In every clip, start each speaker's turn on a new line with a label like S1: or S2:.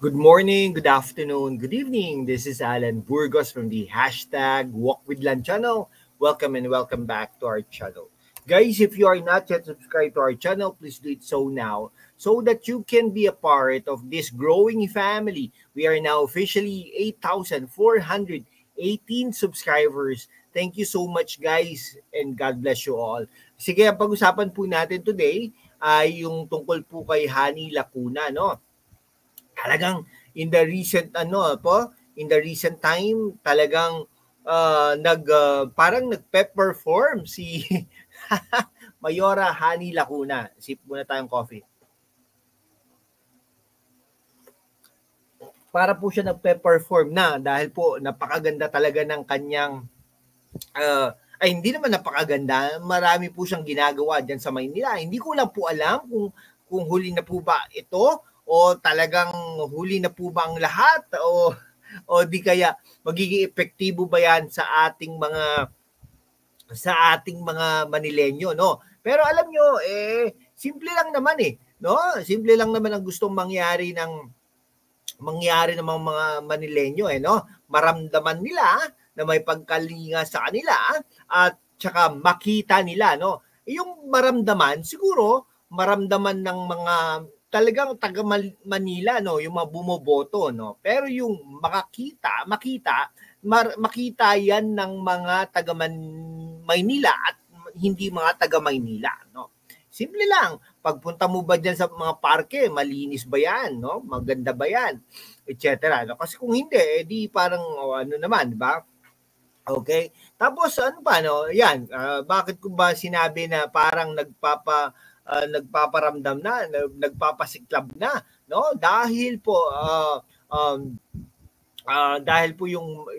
S1: Good morning, good afternoon, good evening. This is Alan Burgos from the hashtag Walk with Lan channel. Welcome and welcome back to our channel. Guys, if you are not yet subscribed to our channel, please do it so now so that you can be a part of this growing family. We are now officially 8,418 subscribers. Thank you so much guys and God bless you all. Sige, ang pag-usapan po natin today ay yung tungkol po kay Honey Lacuna, no? Talagang in the recent time talagang parang nagpe-perform si Mayora Honey Lacuna. Sip muna tayong coffee. Para po siya nagpe-perform na dahil po napakaganda talaga ng kanyang ay hindi naman napakaganda, marami po siyang ginagawa diyan sa Maynila. Hindi ko lang po alam kung huli na po ba ito o talagang huli na po ba ang lahat o di kaya magiging epektibo ba yan sa ating mga Manilenyo, no? Pero alam nyo, simple lang naman no? Simple lang naman ang gustong mangyari ng mga Manilenyo, no? Maramdaman nila na may pagkalinga sa kanila at saka makita nila, no? Yung maramdaman, siguro maramdaman ng mga talagang taga Manila, no, yung mga bumoboto, no. Pero yung makita yan ng mga taga Maynila at hindi mga taga Maynila, no. Simple lang, pagpunta mo ba diyan sa mga parke, malinis ba yan, no? Maganda ba yan, etc. No? Kasi kung hindi, di parang ano naman, di ba? Okay? Tapos ano pa, no? Yan, bakit ko ba sinabi na parang nagpaparamdam na, nagpapasiklab na, no? Dahil po yung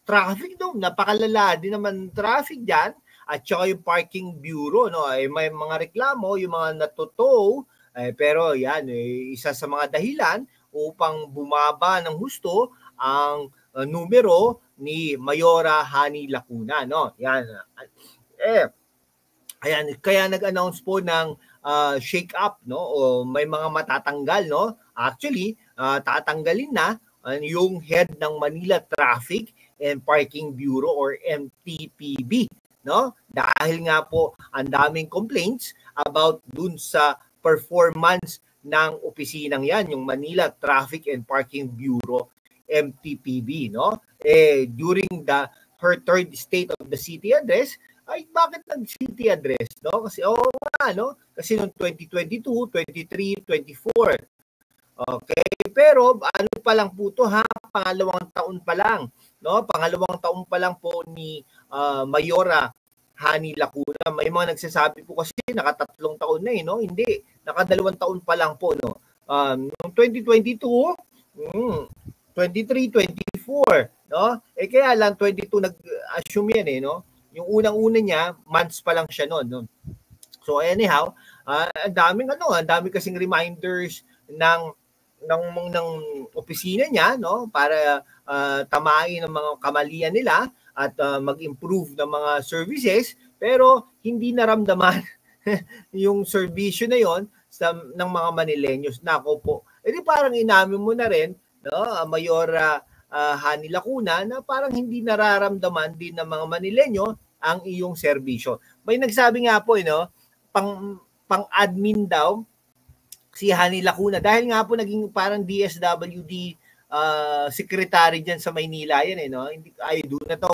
S1: traffic doon, napakalala din naman traffic diyan at saka yung parking bureau, no? Ay may mga reklamo, yung mga natutow, pero yan, isa sa mga dahilan upang bumaba ng husto ang numero ni Mayora Honey Lacuna, no? Yan. Ayan, kaya nag-announce po ng shake up, no? O may mga matatanggal, no? Actually, tatanggalin na yung head ng Manila Traffic and Parking Bureau or MTPB, no? Dahil nga po ang daming complaints about dun sa performance ng opisinang yan, yung Manila Traffic and Parking Bureau MTPB, no? During her third State of the City address, ay bakit nag-city address, no? Kasi no? Kasi noong 2022, 23, 24. Okay, pero ano pa lang po to ha, pangalawang taon pa lang, no? Pangalawang taon pa lang po ni Mayora Honey Lacuna. May mga nagsasabi po kasi nakatatlong taon na no? Hindi, nakadalawang taon pa lang po, no? Noong 2022, 23, 24, no? Kaya lang 22 nag-assume yan no? Yung unang-una niya, months pa lang siya noon, no? So anyhow, ang dami kasing reminders ng opisina niya, no, para tamain ang mga kamalian nila at mag-improve ng mga services, pero hindi naramdaman yung serbisyo na yon ng mga Manilenyos. Nako po. Di parang inamin mo na rin, no, Mayora Honey Lacuna, na parang hindi nararamdaman din ng mga Manilenyo ang iyong serbisyo. May nagsabi nga po, no, pang-admin daw si Honey Lacuna dahil nga po naging parang DSWD secretary diyan sa Maynila yan no. Hindi doon na to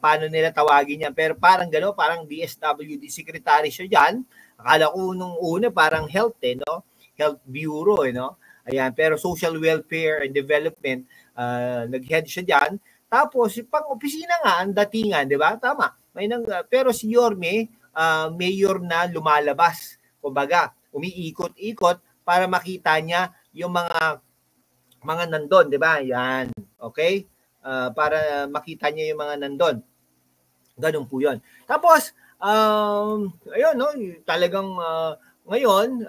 S1: paano nila tawagin yan, pero parang gano, parang DSWD secretary siya diyan. Akala ko nung una parang health no, health bureau no. Ayan, pero social welfare and development nag-head siya diyan. Tapos pang-opisina nga ang datingan, 'di ba? Tama. Pero si Yorme, mayor na lumalabas. Kumbaga, umiikot-ikot para makita niya yung mga nandun, 'di ba? Yan. Okay? Para makita niya yung mga nandun. Ganun po 'yon. Tapos ayun no, talagang ngayon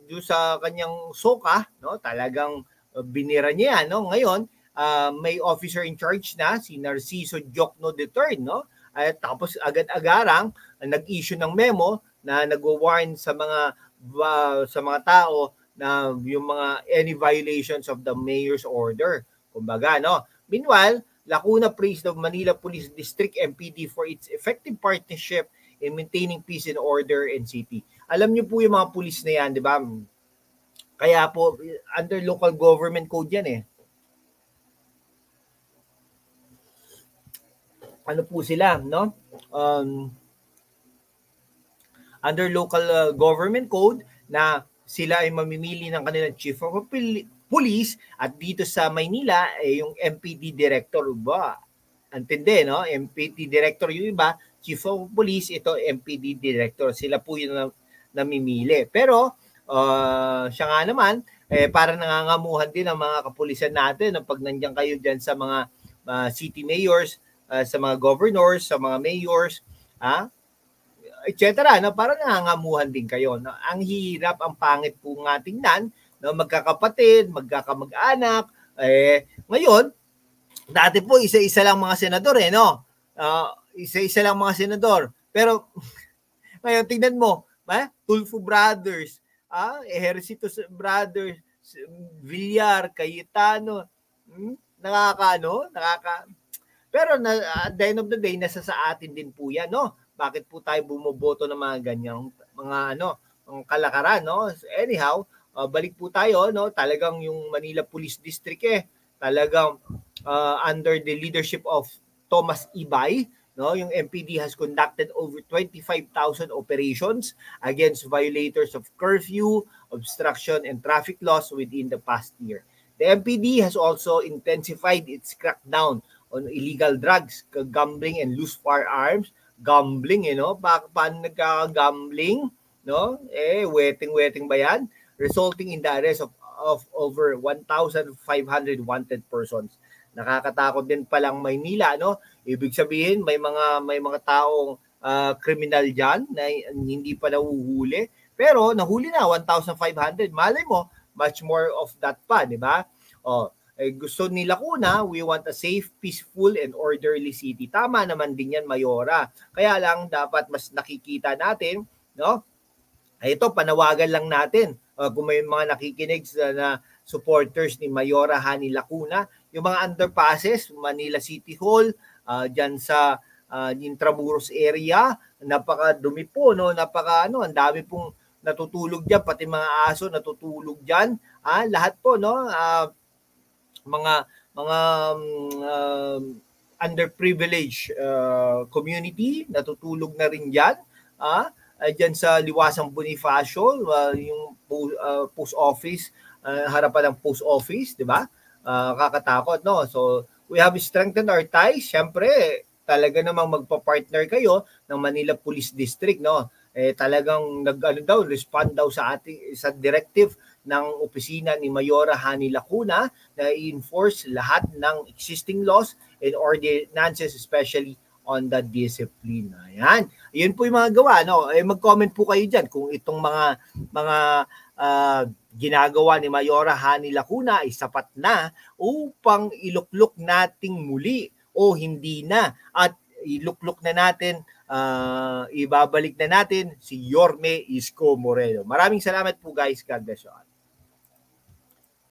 S1: do sa kanyang soka, no, talagang binira niya yan, no. Ngayon may officer in charge na si Narciso Jokno III, no? At tapos agad-agarang nag-issue ng memo na nagwo-warn sa mga tao na yung mga any violations of the mayor's order. Kumbaga, no? Meanwhile, Lacuna praised the Manila Police District MPD for its effective partnership in maintaining peace and order in city. Alam niyo po yung mga pulis na yan, di ba? Kaya po, under local government code yan eh. Ano po sila, no? Under local government code na sila ay mamimili ng kanilang chief of police at dito sa Maynila yung MPD director ba? Antindi, no? MPD director yung iba, chief of police, ito MPD director. Sila po yung namimili. Pero siya nga naman, para nangangamuhan din ang mga kapulisan natin na pag nandiyan kayo dyan sa mga city mayors, sa mga governors, sa mga mayors, etc. No? Para nangangamuhan din kayo. No? Ang hirap, ang pangit po nga tingnan, no? Magkakapatid, magkakamag-anak. Ngayon, dati po isa-isa lang mga senador no? Isa-isa lang mga senador. Pero ngayon tingnan mo, Tulfo Brothers, Ejercito Brothers, Villar, Cayetano, pero at the end of the day, nasa sa atin din po yan, no? Bakit po tayo bumoboto ng mga ganyang mga mga kalakaran, no? Anyhow, balik po tayo, no? Talagang yung Manila Police District talagang under the leadership of Thomas Ibay, no? Yung MPD has conducted over 25,000 operations against violators of curfew, obstruction, and traffic laws within the past year. The MPD has also intensified its crackdown on illegal drugs, gambling and loose firearms. Gambling, no? Paano nagka-gambling, no? Weting ba yan? Resulting in the arrest of over 1,500 wanted persons. Nakakatakot din palang Maynila, no? Ibig sabihin, may mga taong kriminal diyan na hindi pa nahuhuli, pero nahuli na 1,500. Malay mo, much more of that pa, di ba? Gusto ni Lacuna, we want a safe, peaceful, and orderly city. Tama naman din yan, Mayora. Kaya lang, dapat mas nakikita natin, no? Ito, panawagan lang natin. Kung may mga nakikinig na supporters ni Mayora Hani Lacuna, yung mga underpasses, Manila City Hall, dyan sa Intramuros area, napakadumi po, no? Ang dami pong natutulog dyan, pati mga aso natutulog dyan. Lahat po, no? Mga underprivileged community natutulog na rin diyan diyan sa Liwasang Bonifacio, yung post office, harapan ng post office, di ba? Kakatakot, no? So we have strengthened our ties. Syempre talaga namang magpa-partner kayo ng Manila Police District, no? Talagang respond daw sa ating sa directive ng opisina ni Mayora Hani Lacuna na i-enforce lahat ng existing laws and ordinances, especially on the discipline. Ayan. Yun po yung mga gawa, no? Mag-comment po kayo dyan kung itong mga ginagawa ni Mayora Hani Lacuna ay sapat na upang iluklok nating muli o hindi na, at iluklok na natin, ibabalik na natin si Yorme Isko Moreno. Maraming salamat po guys. God bless you all.